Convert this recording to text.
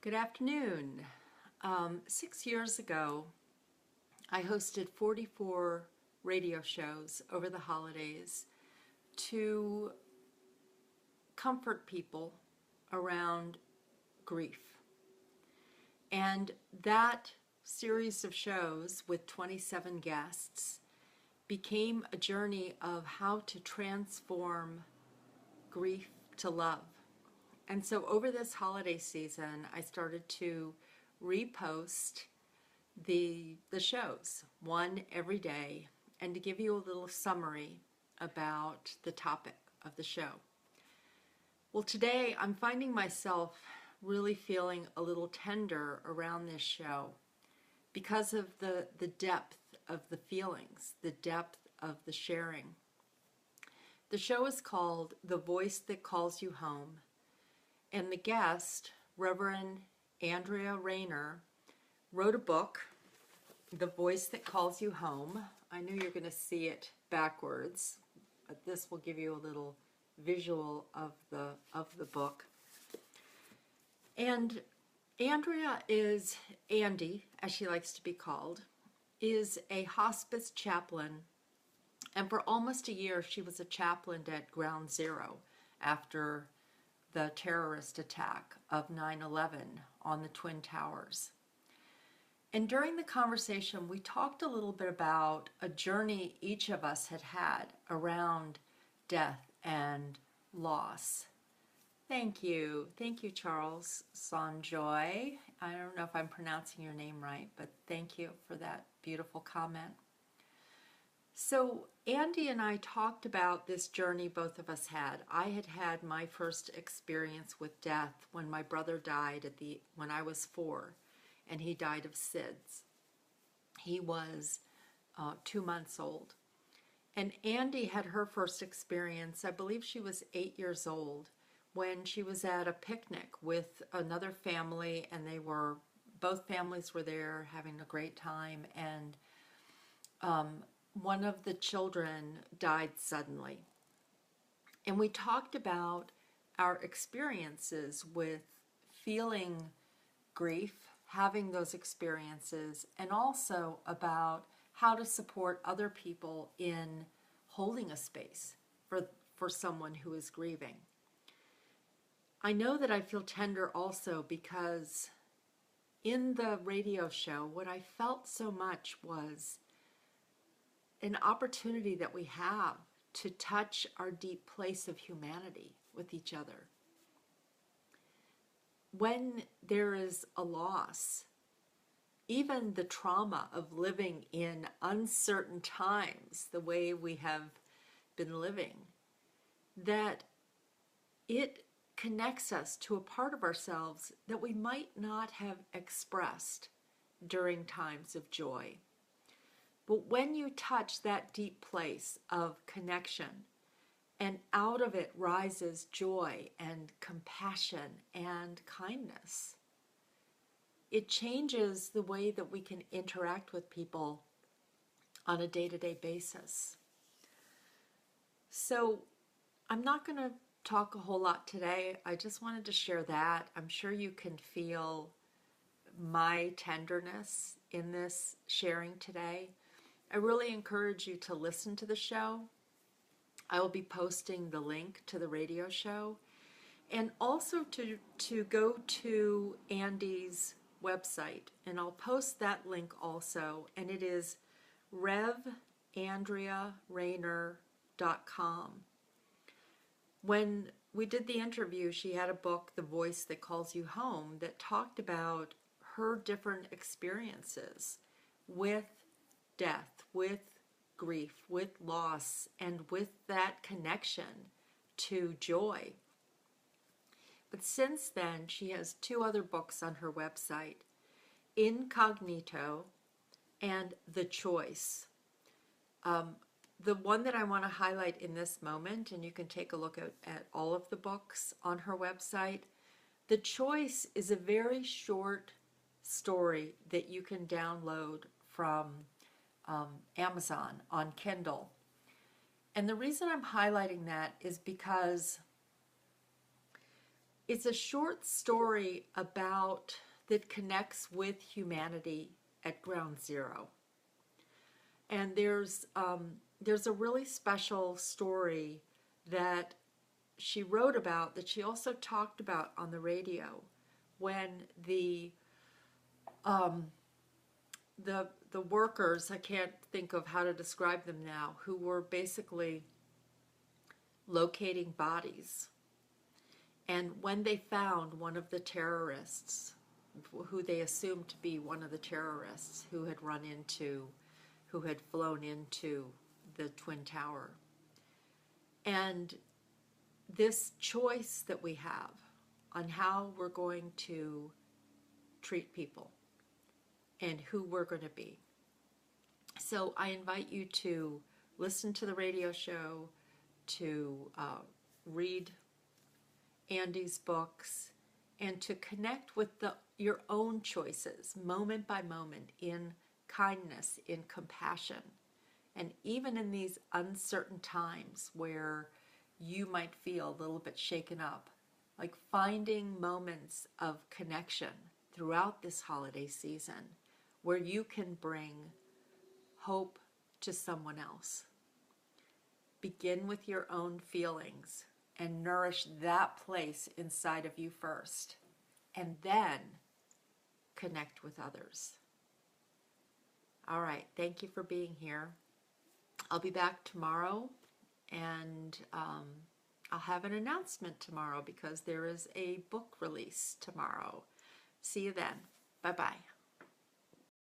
Good afternoon. 6 years ago, I hosted 44 radio shows over the holidays to comfort people around grief. And that series of shows with 27 guests became a journey of how to transform grief to love. And so over this holiday season, I started to repost the shows, one every day, and to give you a little summary about the topic of the show. Well, today I'm finding myself really feeling a little tender around this show because of the depth of the feelings, the depth of the sharing. The show is called The Voice That Calls You Home. And the guest, Rev Andrea Raynor, wrote a book, The Voice That Calls You Home. I know you're going to see it backwards, but this will give you a little visual of the book. And Andrea is, Andy, as she likes to be called, is a hospice chaplain. And for almost a year, she was a chaplain at Ground Zero after the terrorist attack of 9/11 on the Twin Towers. And during the conversation, we talked a little bit about a journey each of us had had around death and loss. Thank you, Charles Sanjoy. I don't know if I'm pronouncing your name right, but thank you for that beautiful comment. So Andy and I talked about this journey both of us had. I had had my first experience with death when my brother died when I was 4, and he died of SIDS. He was 2 months old. And Andy had her first experience, I believe she was 8 years old, when she was at a picnic with another family, and both families were there having a great time, and one of the children died suddenly. And we talked about our experiences with feeling grief, having those experiences, and also about how to support other people in holding a space for someone who is grieving. I know that I feel tender also because in the radio show, what I felt so much was an opportunity that we have to touch our deep place of humanity with each other. When there is a loss, even the trauma of living in uncertain times, the way we have been living, that it connects us to a part of ourselves that we might not have expressed during times of joy. But when you touch that deep place of connection, and out of it rises joy and compassion and kindness, it changes the way that we can interact with people on a day-to-day basis. So I'm not going to talk a whole lot today. I just wanted to share that. I'm sure you can feel my tenderness in this sharing today. I really encourage you to listen to the show. I will be posting the link to the radio show, and also to go to Andy's website, and I'll post that link also, and it is revandrearaynor.com. When we did the interview, she had a book, The Voice That Calls You Home, that talked about her different experiences with death, with grief, with loss, and with that connection to joy. But since then, she has 2 other books on her website, Incognito and The Choice. The one that I want to highlight in this moment, and you can take a look at all of the books on her website, The Choice is a very short story that you can download from Amazon on Kindle. And the reason I'm highlighting that is because it's a short story that connects with humanity at ground zero. And there's a really special story that she wrote about that she also talked about on the radio when the workers, I can't think of how to describe them now, who were basically locating bodies. And when they found one of the terrorists, who they assumed to be one of the terrorists who had flown into the Twin Tower. And this choice that we have on how we're going to treat people and who we're going to be. So I invite you to listen to the radio show, to read Andy's books, and to connect with your own choices moment by moment in kindness, in compassion. And even in these uncertain times where you might feel a little bit shaken up, like finding moments of connection throughout this holiday season where you can bring hope to someone else. Begin with your own feelings and nourish that place inside of you first, and then connect with others. All right, thank you for being here. I'll be back tomorrow, and I'll have an announcement tomorrow because there is a book release tomorrow. See you then. Bye-bye.